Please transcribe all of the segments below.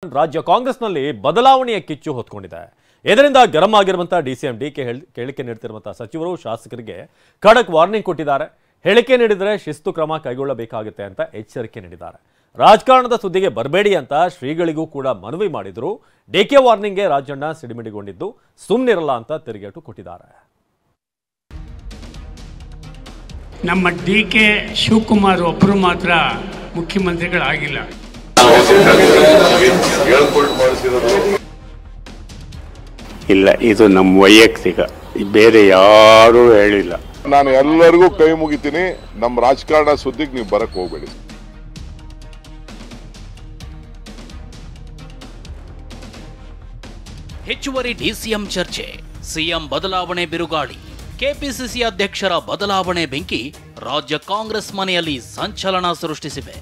ರಾಜ್ಯ ಕಾಂಗ್ರೆಸ್ನಲ್ಲಿ ಬದಲಾವಣೆಯ ಕಿಚ್ಚು ಹೊತ್ಕೊಂಡಿದೆ. ಇದರಿಂದ ಗರಂ ಆಗಿರುವಂತಹ ಡಿಸಿಎಂ ಡಿಕೆ ಹೇಳಿಕೆ ನೀಡುತ್ತಿರುವಂತಹ ಸಚಿವರು ಶಾಸಕರಿಗೆ ಖಡಕ್ ವಾರ್ನಿಂಗ್ ಕೊಟ್ಟಿದ್ದಾರೆ. ಹೇಳಿಕೆ ನೀಡಿದರೆ ಶಿಸ್ತು ಕ್ರಮ ಕೈಗೊಳ್ಳಬೇಕಾಗುತ್ತೆ ಅಂತ ಎಚ್ಚರಿಕೆ ನೀಡಿದ್ದಾರೆ. ರಾಜಕಾರಣದ ಸುದ್ದಿಗೆ ಬರಬೇಡಿ ಅಂತ ಶ್ರೀಗಳಿಗೂ ಕೂಡ ಮನವಿ ಮಾಡಿದ್ರು. ಡಿಕೆ ವಾರ್ನಿಂಗ್ಗೆ ರಾಜಣ್ಣ ಸಿಡಿಮಿಡಿಗೊಂಡಿದ್ದು ಸುಮ್ಮನಿರಲ್ಲ ಅಂತ ತಿರುಗೇಟು ಕೊಟ್ಟಿದ್ದಾರೆ. ನಮ್ಮ ಡಿಕೆ ಶಿವಕುಮಾರ್ ಒಬ್ಬರು ಮಾತ್ರ ಮುಖ್ಯಮಂತ್ರಿಗಳಾಗಿಲ್ಲ. ಇಲ್ಲ, ಇದು ನಮ್ಮ ವೈಯಕ್ತಿಕ, ಬೇರೆ ಯಾರೂ ಹೇಳಿಲ್ಲ. ನಾನು ಎಲ್ಲರಿಗೂ ಕೈ ಮುಗಿತೀನಿ. ನಮ್ಮ ರಾಜಕಾರಣ ಸುದ್ದಿಗೆ ನೀವು ಬರಕ್ ಹೋಗ್ಬೇಡಿ. ಹೆಚ್ಚುವರಿ ಡಿಸಿಎಂ ಚರ್ಚೆ, ಸಿಎಂ ಬದಲಾವಣೆ ಬಿರುಗಾಳಿ, ಕೆಪಿಸಿಸಿ ಅಧ್ಯಕ್ಷರ ಬದಲಾವಣೆ ಬೆಂಕಿ ರಾಜ್ಯ ಕಾಂಗ್ರೆಸ್ ಮನೆಯಲ್ಲಿ ಸಂಚಲನ ಸೃಷ್ಟಿಸಿವೆ.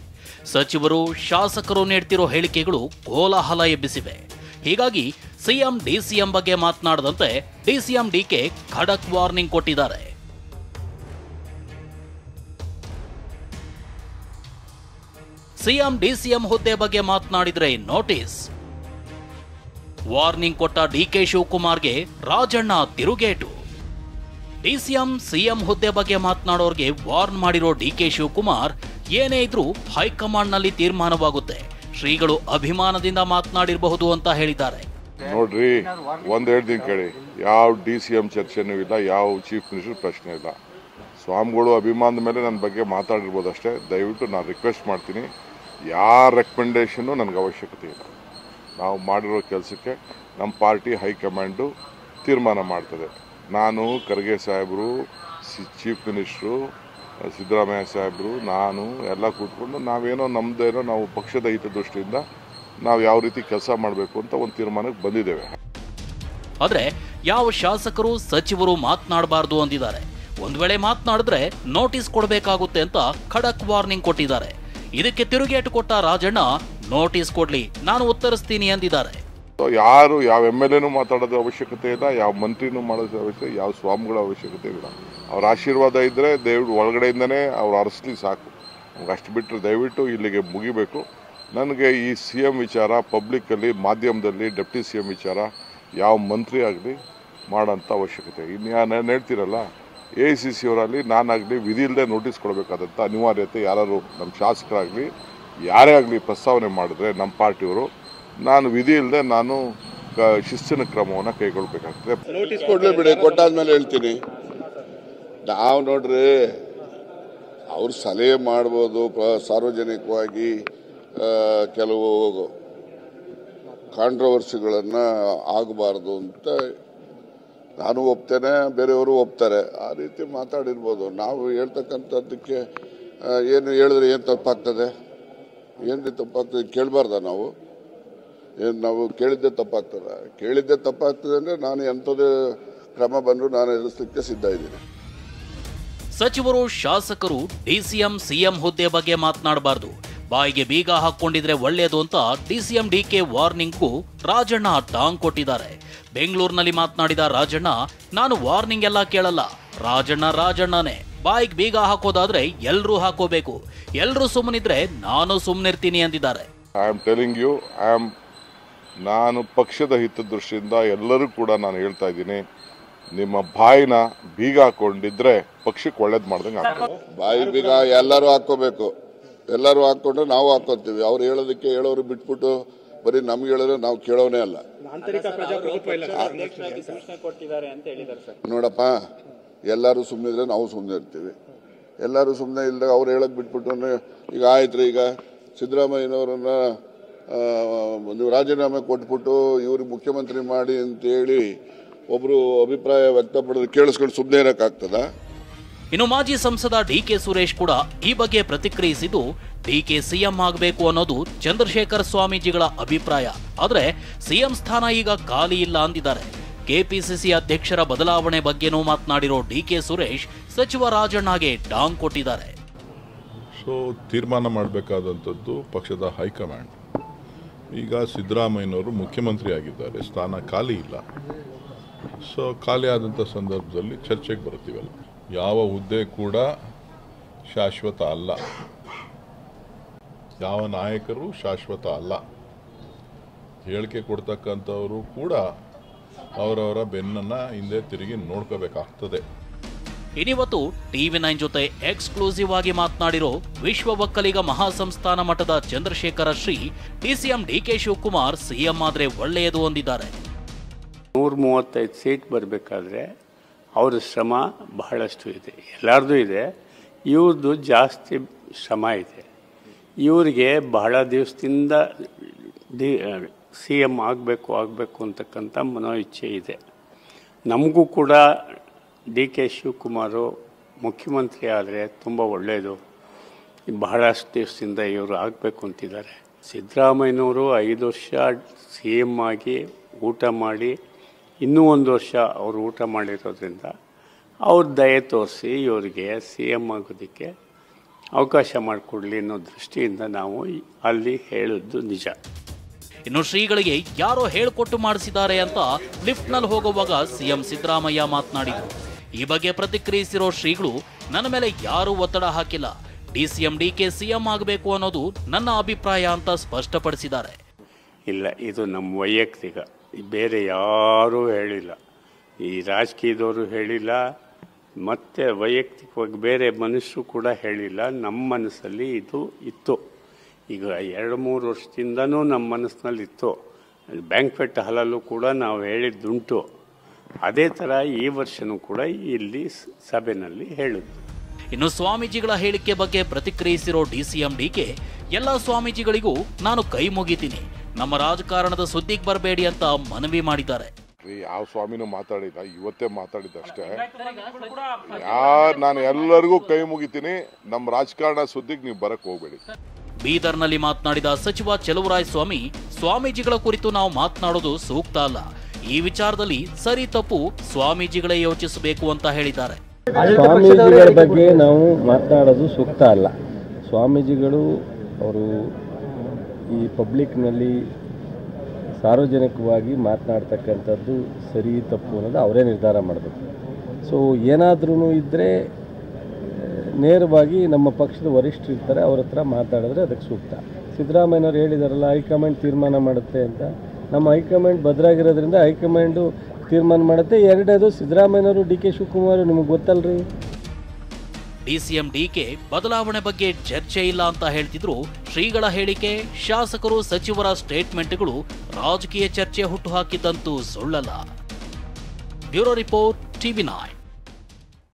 ಸಚಿವರು ಶಾಸಕರು ನೀಡ್ತಿರೋ ಹೇಳಿಕೆಗಳು ಕೋಲಾಹಲ ಎಬ್ಬಿಸಿವೆ. ಹೀಗಾಗಿ ಸಿಎಂ ಡಿಸಿಎಂ ಬಗ್ಗೆ ಮಾತನಾಡದಂತೆ ಡಿಸಿಎಂ ಡಿಕೆ ಖಡಕ್ ವಾರ್ನಿಂಗ್ ಕೊಟ್ಟಿದ್ದಾರೆ. ಸಿಎಂ ಡಿಸಿಎಂ ಹುದ್ದೆ ಬಗ್ಗೆ ಮಾತನಾಡಿದ್ರೆ ನೋಟಿಸ್. ವಾರ್ನಿಂಗ್ ಕೊಟ್ಟ ಡಿಕೆ ಶಿವಕುಮಾರ್ಗೆ ರಾಜಣ್ಣ ತಿರುಗೇಟು. ಡಿಸಿಎಂ ಸಿಎಂ ಹುದ್ದೆ ಬಗ್ಗೆ ಮಾತನಾಡೋರ್ಗೆ ವಾರ್ನ್ ಮಾಡಿರೋ ಡಿಕೆ ಶಿವಕುಮಾರ್, ಏನೇ ಇದ್ರೂ ಹೈಕಮಾಂಡ್ ನಲ್ಲಿ ತೀರ್ಮಾನವಾಗುತ್ತೆ, ಶ್ರೀಗಳು ಅಭಿಮಾನದಿಂದ ಮಾತನಾಡಿರಬಹುದು ಅಂತ ಹೇಳಿದ್ದಾರೆ. ನೋಡ್ರಿ, ಒಂದ್ ಹೇಳ್ತೀನಿ ಕೇಳಿ, ಯಾವ ಡಿಸಿಎಂ ಚರ್ಚೆನೂ ಇಲ್ಲ, ಯಾವ ಚೀಫ್ ಮಿನಿಸ್ಟರ್ ಪ್ರಶ್ನೆ ಇಲ್ಲ. ಸ್ವಾಮಿಗಳು ಅಭಿಮಾನದ ಮೇಲೆ ನನ್ನ ಬಗ್ಗೆ ಮಾತಾಡಿರ್ಬೋದು ಅಷ್ಟೇ. ದಯವಿಟ್ಟು ನಾನು ರಿಕ್ವೆಸ್ಟ್ ಮಾಡ್ತೀನಿ, ಯಾರ ರೆಕಮೆಂಡೇಶನ್ನು ನನಗೆ ಅವಶ್ಯಕತೆ ಇಲ್ಲ. ನಾವು ಮಾಡಿರೋ ಕೆಲಸಕ್ಕೆ ನಮ್ಮ ಪಾರ್ಟಿ ಹೈಕಮಾಂಡು ತೀರ್ಮಾನ ಮಾಡ್ತದೆ. ನಾನು, ಖರ್ಗೆ ಸಾಹೇಬರು, ಚೀಫ್ ಮಿನಿಸ್ಟ್ರು, ಸಿದ್ದರಾಮಯ್ಯ ಸಾಹೇಬರು, ನಾನು ಎಲ್ಲ ಕೂತ್ಕೊಂಡು ನಾವೇನೋ ನಮ್ಮದೇನೋ ನಾವು ಪಕ್ಷದ ಹಿತದೃಷ್ಟಿಯಿಂದ ನಾವು ಯಾವ ರೀತಿ ಕೆಲಸ ಮಾಡಬೇಕು ಅಂತ ಒಂದು ತೀರ್ಮಾನಕ್ಕೆ ಬಂದಿದ್ದೇವೆ. ಆದ್ರೆ ಯಾವ ಶಾಸಕರು ಸಚಿವರು ಮಾತನಾಡಬಾರ್ದು ಅಂದಿದ್ದಾರೆ. ಒಂದ್ ವೇಳೆ ಮಾತನಾಡಿದ್ರೆ ನೋಟಿಸ್ ಕೊಡಬೇಕಾಗುತ್ತೆ ಅಂತ ಖಡಕ್ ವಾರ್ನಿಂಗ್ ಕೊಟ್ಟಿದ್ದಾರೆ. ಇದಕ್ಕೆ ತಿರುಗೇಟು ಕೊಟ್ಟ ರಾಜಣ್ಣ, ನೋಟಿಸ್ ಕೊಡ್ಲಿ, ನಾನು ಉತ್ತರಿಸ್ತೀನಿ ಅಂದಿದ್ದಾರೆ. ಯಾರು ಯಾವ MLA ಮಾತಾಡೋದು ಅವಶ್ಯಕತೆ ಇಲ್ಲ, ಯಾವ ಮಂತ್ರಿನೂ ಮಾಡೋದು ಅವಶ್ಯಕತೆ, ಯಾವ ಸ್ವಾಮಿಗಳ ಅವಶ್ಯಕತೆ ಇಲ್ಲ. ಅವ್ರ ಆಶೀರ್ವಾದ ಇದ್ದರೆ ದಯವಿಟ್ಟು ಒಳಗಡೆಯಿಂದನೇ ಅವ್ರು ಅರಸಲಿ ಸಾಕು. ನಮ್ಗೆ ಅಷ್ಟು ಬಿಟ್ಟರೆ ದಯವಿಟ್ಟು ಇಲ್ಲಿಗೆ ಮುಗಿಬೇಕು. ನನಗೆ ಈ CM ವಿಚಾರ ಪಬ್ಲಿಕ್ಕಲ್ಲಿ, ಮಾಧ್ಯಮದಲ್ಲಿ ಡೆಪ್ಟಿ CM ವಿಚಾರ ಯಾವ ಮಂತ್ರಿ ಆಗಲಿ ಮಾಡೋಂಥ ಅವಶ್ಯಕತೆ. ಇನ್ನು ನಾನು ಹೇಳ್ತೀರಲ್ಲ, AICC ಅವರಲ್ಲಿ ನಾನಾಗಲಿ ವಿಧಿ ಇಲ್ಲದೆ ನೋಟಿಸ್ ಕೊಡಬೇಕಾದಂಥ ಅನಿವಾರ್ಯತೆ ಯಾರು ನಮ್ಮ ಶಾಸಕರಾಗಲಿ ಯಾರೇ ಆಗಲಿ ಪ್ರಸ್ತಾವನೆ ಮಾಡಿದ್ರೆ ನಮ್ಮ ಪಾರ್ಟಿಯವರು, ನಾನು ವಿಧಿ ಇಲ್ಲದೆ ನಾನು ಶಿಸ್ತಿನ ಕ್ರಮವನ್ನು ಕೈಗೊಳ್ಳಬೇಕಾಗ್ತದೆ. ನೋಟಿಸ್ ಕೊಡ್ಲೇ ಬಿಡಿ, ಕೊಟ್ಟಾದ್ಮೇಲೆ ಹೇಳ್ತೀನಿ. ನಾವು ನೋಡ್ರಿ, ಅವ್ರು ಸಲಹೆ ಮಾಡ್ಬೋದು, ಸಾರ್ವಜನಿಕವಾಗಿ ಕೆಲವು ಕಾಂಟ್ರವರ್ಸಿಗಳನ್ನು ಆಗಬಾರ್ದು ಅಂತ ನಾನು ಒಪ್ತೇನೆ, ಬೇರೆಯವರು ಒಪ್ತಾರೆ. ಆ ರೀತಿ ಮಾತಾಡಿರ್ಬೋದು. ನಾವು ಹೇಳ್ತಕ್ಕಂಥದ್ದಕ್ಕೆ ಏನು ಹೇಳಿದ್ರೆ ಏನು ತಪ್ಪಾಗ್ತದೆ, ಏನು ತಪ್ಪಾಗ್ತದೆ ಕೇಳಬಾರ್ದ ನಾವು? ಏನು ನಾವು ಕೇಳಿದ್ದೆ ತಪ್ಪಾಗ್ತದೆ? ಕೇಳಿದ್ದೆ ತಪ್ಪಾಗ್ತದೆ ಅಂದರೆ ನಾನು ಎಂಥದೇ ಕ್ರಮ ಬಂದರೂ ನಾನು ಎದುರಿಸಲಿಕ್ಕೆ ಸಿದ್ಧ ಇದ್ದೀನಿ. ಸಚಿವರು ಶಾಸಕರು ಡಿಸಿಎಂ ಸಿಎಂ ಹುದ್ದೆ ಬಗ್ಗೆ ಮಾತನಾಡಬಾರ್ದು, ಬಾಯಿಗೆ ಬೀಗ ಹಾಕೊಂಡಿದ್ರೆ ಒಳ್ಳೆಯದು ಅಂತ ಡಿಸಿಎಂ ಡಿಕೆ ವಾರ್ನಿಂಗ್ಗೂ ರಾಜಣ್ಣ ಟಾಂಗ್ ಕೊಟ್ಟಿದ್ದಾರೆ. ಬೆಂಗಳೂರಿನಲ್ಲಿ ಮಾತನಾಡಿದ ರಾಜಣ್ಣ, ನಾನು ವಾರ್ನಿಂಗ್ ಎಲ್ಲ ಕೇಳಲ್ಲ, ರಾಜಣ್ಣನೇ, ಬಾಯಿಗೆ ಬೀಗ ಹಾಕೋದಾದ್ರೆ ಎಲ್ರೂ ಹಾಕೋಬೇಕು, ಎಲ್ರೂ ಸುಮ್ಮನಿದ್ರೆ ನಾನು ಸುಮ್ಮನಿರ್ತೀನಿ ಅಂದಿದ್ದಾರೆ. ಐ ಆಮ್ ಟೆಲಿಂಗ್ ಯು, ನಾನು ಪಕ್ಷದ ಹಿತದೃಷ್ಟಿಯಿಂದ ಎಲ್ಲರೂ ಕೂಡ ನಾನು ಹೇಳ್ತಾ ಇದ್ದೀನಿ, ನಿಮ್ಮ ಬಾಯಿನ ಬೀಗ ಹಾಕೊಂಡಿದ್ರೆ ಪಕ್ಷಕ್ಕೆ ಒಳ್ಳೇದು ಮಾಡ್ದಂಗೆ ಆಗ್ತದೆ. ಬಾಯಿ ಬೀಗ ಎಲ್ಲರೂ ಹಾಕೋಬೇಕು, ಎಲ್ಲರೂ ಹಾಕ್ಕೊಂಡ್ರೆ ನಾವು ಹಾಕೋತೀವಿ. ಅವ್ರು ಹೇಳೋದಕ್ಕೆ ಹೇಳೋರು ಬಿಟ್ಬಿಟ್ಟು ಬರೀ ನಮ್ಗೆ ಹೇಳಿದ್ರೆ ನಾವು ಕೇಳೋನೇ ಅಲ್ಲ. ನೋಡಪ್ಪ, ಎಲ್ಲರೂ ಸುಮ್ಮನಿದ್ರೆ ನಾವು ಸುಮ್ಮನೆ ಇರ್ತೀವಿ. ಎಲ್ಲರೂ ಸುಮ್ಮನೆ ಇಲ್ಲದಾಗ ಅವ್ರು ಹೇಳಕ್ ಬಿಟ್ಬಿಟ್ಟು ಈಗ ಆಯ್ತು ರೀ, ಈಗ ಸಿದ್ದರಾಮಯ್ಯನವರನ್ನ ನೀವು ರಾಜೀನಾಮೆ ಕೊಟ್ಬಿಟ್ಟು ಇವ್ರಿಗೆ ಮುಖ್ಯಮಂತ್ರಿ ಮಾಡಿ ಅಂತೇಳಿ ಒಬ್ರು ಅಭಿಪ್ರಾಯ ವ್ಯಕ್ತಪಡಿದ್ರೆ ಕೇಳಿಸ್ಕೊಂಡು ಸುಮ್ಮನೆ ಇರೋಕ್ಕಾಗ್ತದ? ಇನ್ನು ಮಾಜಿ ಸಂಸದ ಡಿಕೆ ಸುರೇಶ್ ಕೂಡ ಈ ಬಗ್ಗೆ ಪ್ರತಿಕ್ರಿಯಿಸಿದ್ದು, ಡಿಕೆ ಸಿಎಂ ಆಗಬೇಕು ಅನ್ನೋದು ಚಂದ್ರಶೇಖರ್ ಸ್ವಾಮೀಜಿಗಳ ಅಭಿಪ್ರಾಯ, ಆದ್ರೆ ಸಿಎಂ ಸ್ಥಾನ ಈಗ ಖಾಲಿ ಇಲ್ಲ ಅಂದಿದ್ದಾರೆ. ಕೆಪಿಸಿಸಿ ಅಧ್ಯಕ್ಷರ ಬದಲಾವಣೆ ಬಗ್ಗೆನೂ ಮಾತನಾಡಿರೋ ಡಿಕೆ ಸುರೇಶ್ ಸಚಿವ ರಾಜಣ್ಣಗೆ ಟಾಂಗ್ ಕೊಟ್ಟಿದ್ದಾರೆ. ಸೊ ತೀರ್ಮಾನ ಮಾಡಬೇಕಾದಂಥದ್ದು ಪಕ್ಷದ ಹೈಕಮಾಂಡ್. ಈಗ ಸಿದ್ದರಾಮಯ್ಯನವರು ಮುಖ್ಯಮಂತ್ರಿ ಆಗಿದ್ದಾರೆ, ಸ್ಥಾನ ಖಾಲಿ ಇಲ್ಲ. ಸೊ ಖಾಲಿ ಆದಂಥ ಸಂದರ್ಭದಲ್ಲಿ ಚರ್ಚೆಗೆ ಬರ್ತೀವಲ್ಲ, ಯಾವ ಹುದ್ದೆ ಕೂಡ ಶಾಶ್ವತ ಅಲ್ಲ, ಯಾವ ನಾಯಕರು ಶಾಶ್ವತ ಅಲ್ಲ. ಹೇಳಿಕೆ ಕೊಡ್ತಕ್ಕಂಥವರು ಕೂಡ ಅವರವರ ಬೆನ್ನನ್ನು ಹಿಂದೆ ತಿರುಗಿ ನೋಡ್ಕೋಬೇಕಾಗ್ತದೆ. ಇನ್ನಿವತ್ತು TV9 ಜೊತೆ ಎಕ್ಸ್ಕ್ಲೂಸಿವ್ ಆಗಿ ಮಾತನಾಡಿರೋ ವಿಶ್ವ ಒಕ್ಕಲಿಗ ಮಹಾಸಂಸ್ಥಾನ ಮಠದ Chandrashekhara Shri DCM DK Shivakumar CM ಆದ್ರೆ ಒಳ್ಳೆಯದು ಅಂದಿದ್ದಾರೆ. 135 ಸೀಟ್ ಬರಬೇಕಾದ್ರೆ ಅವ್ರ ಶ್ರಮ ಬಹಳಷ್ಟು ಇದೆ, ಎಲ್ಲರದು ಇದೆ. ಇವ್ರದ್ದು ಜಾಸ್ತಿ ಶ್ರಮ ಇದೆ. ಇವರಿಗೆ ಬಹಳ ದಿವಸದಿಂದ CM ಆಗಬೇಕು ಅಂತಕ್ಕಂಥ ಮನೋ ಇಚ್ಛೆ ಇದೆ. ನಮಗೂ ಕೂಡ DK ಶಿವಕುಮಾರು ಮುಖ್ಯಮಂತ್ರಿ ಆದರೆ ತುಂಬ ಒಳ್ಳೆಯದು. ಬಹಳಷ್ಟು ದಿವಸದಿಂದ ಇವರು ಆಗಬೇಕು ಅಂತಿದ್ದಾರೆ. ಸಿದ್ದರಾಮಯ್ಯನವರು 5 ವರ್ಷ CM ಆಗಿ ಊಟ ಮಾಡಿ ಇನ್ನೂ 1 ವರ್ಷ ಅವರು ಊಟ ಮಾಡಿರೋದ್ರಿಂದ ಅವ್ರ ದಯೆ ತೋರಿಸಿ ಇವರಿಗೆ CM ಆಗೋದಕ್ಕೆ ಅವಕಾಶ ಮಾಡಿಕೊಡ್ಲಿ ಅನ್ನೋ ದೃಷ್ಟಿಯಿಂದ ನಾವು ಅಲ್ಲಿ ಹೇಳಿದ್ದು ನಿಜ. ಇನ್ನು ಶ್ರೀಗಳಿಗೆ ಯಾರೋ ಹೇಳ್ಕೊಟ್ಟು ಮಾಡಿಸಿದ್ದಾರೆ ಅಂತ ಲಿಫ್ಟ್ನಲ್ಲಿ ಹೋಗುವಾಗ CM ಸಿದ್ದರಾಮಯ್ಯ ಮಾತನಾಡಿದರು. ಈ ಬಗ್ಗೆ ಪ್ರತಿಕ್ರಿಯಿಸಿರೋ ಶ್ರೀಗಳು, ನನ್ನ ಮೇಲೆ ಯಾರೂ ಒತ್ತಡ ಹಾಕಿಲ್ಲ, DCM DK CM ಆಗಬೇಕು ಅನ್ನೋದು ನನ್ನ ಅಭಿಪ್ರಾಯ ಅಂತ ಸ್ಪಷ್ಟಪಡಿಸಿದ್ದಾರೆ. ಇಲ್ಲ, ಇದು ನಮ್ಮ ವೈಯಕ್ತಿಕ, ಬೇರೆ ಯಾರೂ ಹೇಳಿಲ್ಲ. ಈ ರಾಜಕೀಯದವರು ಹೇಳಿಲ್ಲ, ಮತ್ತು ವೈಯಕ್ತಿಕವಾಗಿ ಬೇರೆ ಮನುಷ್ಯರು ಕೂಡ ಹೇಳಿಲ್ಲ. ನಮ್ಮ ಮನಸ್ಸಲ್ಲಿ ಇದು ಇತ್ತು. ಈಗ 2-3 ವರ್ಷದಿಂದನೂ ನಮ್ಮ ಮನಸ್ಸಿನಲ್ಲಿ ಇತ್ತು. ಬ್ಯಾಂಕ್ವೆಟ್ ಹಾಲಲ್ಲೂ ಕೂಡ ನಾವು ಹೇಳಿದ್ದುಂಟು. ಅದೇ ಥರ ಈ ವರ್ಷನೂ ಕೂಡ ಇಲ್ಲಿ ಸಭೆಯಲ್ಲಿ ಹೇಳಿದ್ದು. ಇನ್ನು ಸ್ವಾಮೀಜಿಗಳ ಹೇಳಿಕೆ ಬಗ್ಗೆ ಪ್ರತಿಕ್ರಿಯಿಸಿರೋ DCM DK, ಎಲ್ಲ ಸ್ವಾಮೀಜಿಗಳಿಗೂ ನಾನು ಕೈ ಮುಗಿತೀನಿ, ನಮ್ಮ ರಾಜಕಾರಣದ ಸುದ್ದಿಗೆ ಬರಬೇಡಿ ಅಂತ ಮನವಿ ಮಾಡಿದ್ದಾರೆ. ಯಾವ ಸ್ವಾಮಿನೂ ಮಾತಾಡಿಲ್ಲ, ಇವತ್ತೇ ಮಾತಾಡಿದ್ದಷ್ಟೇ. ನಾನು ಎಲ್ಲರಿಗೂ ಕೈ ಮುಗಿತೀನಿ, ನಮ್ಮ ರಾಜಕಾರಣ ಸುದ್ದಿಗೆ ನೀವು ಬರಕ್ಕೆ ಹೋಗ್ಬೇಡಿ. ಬೀದರ್ನಲ್ಲಿ ಮಾತನಾಡಿದ ಸಚಿವ ಚೆಲುವರಾಯಸ್ವಾಮಿ, ಸ್ವಾಮೀಜಿಗಳ ಕುರಿತು ನಾವು ಮಾತನಾಡೋದು ಸೂಕ್ತ ಅಲ್ಲ, ಈ ವಿಚಾರದಲ್ಲಿ ಸರಿ ತಪ್ಪು ಸ್ವಾಮೀಜಿಗಳೇ ಯೋಚಿಸಬೇಕು ಅಂತ ಹೇಳಿದ್ದಾರೆ. ಸ್ವಾಮೀಜಿಗಳ ಬಗ್ಗೆ ನಾವು ಮಾತನಾಡೋದು ಸೂಕ್ತ ಅಲ್ಲ. ಸ್ವಾಮೀಜಿಗಳು ಅವರು ಈ ಪಬ್ಲಿಕ್ನಲ್ಲಿ ಸಾರ್ವಜನಿಕವಾಗಿ ಮಾತನಾಡ್ತಕ್ಕಂಥದ್ದು ಸರಿ ತಪ್ಪು ಅನ್ನೋದು ಅವರೇ ನಿರ್ಧಾರ ಮಾಡಬೇಕು. ಸೊ ಏನಾದ್ರೂ ಇದ್ದರೆ ನೇರವಾಗಿ ನಮ್ಮ ಪಕ್ಷದ ವರಿಷ್ಠರು ಇರ್ತಾರೆ, ಅವ್ರ ಹತ್ರ ಮಾತಾಡಿದ್ರೆ ಅದಕ್ಕೆ ಸೂಕ್ತ. ಸಿದ್ದರಾಮಯ್ಯನವ್ರು ಹೇಳಿದಾರಲ್ಲ, ಹೈಕಮಾಂಡ್ ತೀರ್ಮಾನ ಮಾಡುತ್ತೆ ಅಂತ. ನಮ್ಮ ಹೈಕಮಾಂಡ್ ಭದ್ರಾಗಿರೋದ್ರಿಂದ ಹೈಕಮಾಂಡು ತೀರ್ಮಾನ ಮಾಡುತ್ತೆ. ಎರಡನೇದು ಸಿದ್ದರಾಮಯ್ಯನವರು DK ಶಿವಕುಮಾರ್ ನಿಮಗೆ ಗೊತ್ತಲ್ರಿ. DCM DK ಬದಲಾವಣೆ ಬಗ್ಗೆ ಚರ್ಚೆ ಇಲ್ಲ ಅಂತ ಹೇಳ್ತಿದ್ರು ಶ್ರೀಗಳ ಹೇಳಿಕೆ, ಶಾಸಕರು ಸಚಿವರ ಸ್ಟೇಟ್ಮೆಂಟ್ಗಳು ರಾಜಕೀಯ ಚರ್ಚೆ ಹುಟ್ಟುಹಾಕಿದ್ದಂತೂ ಸುಳ್ಳಲ್ಲ. Bureau report TV9.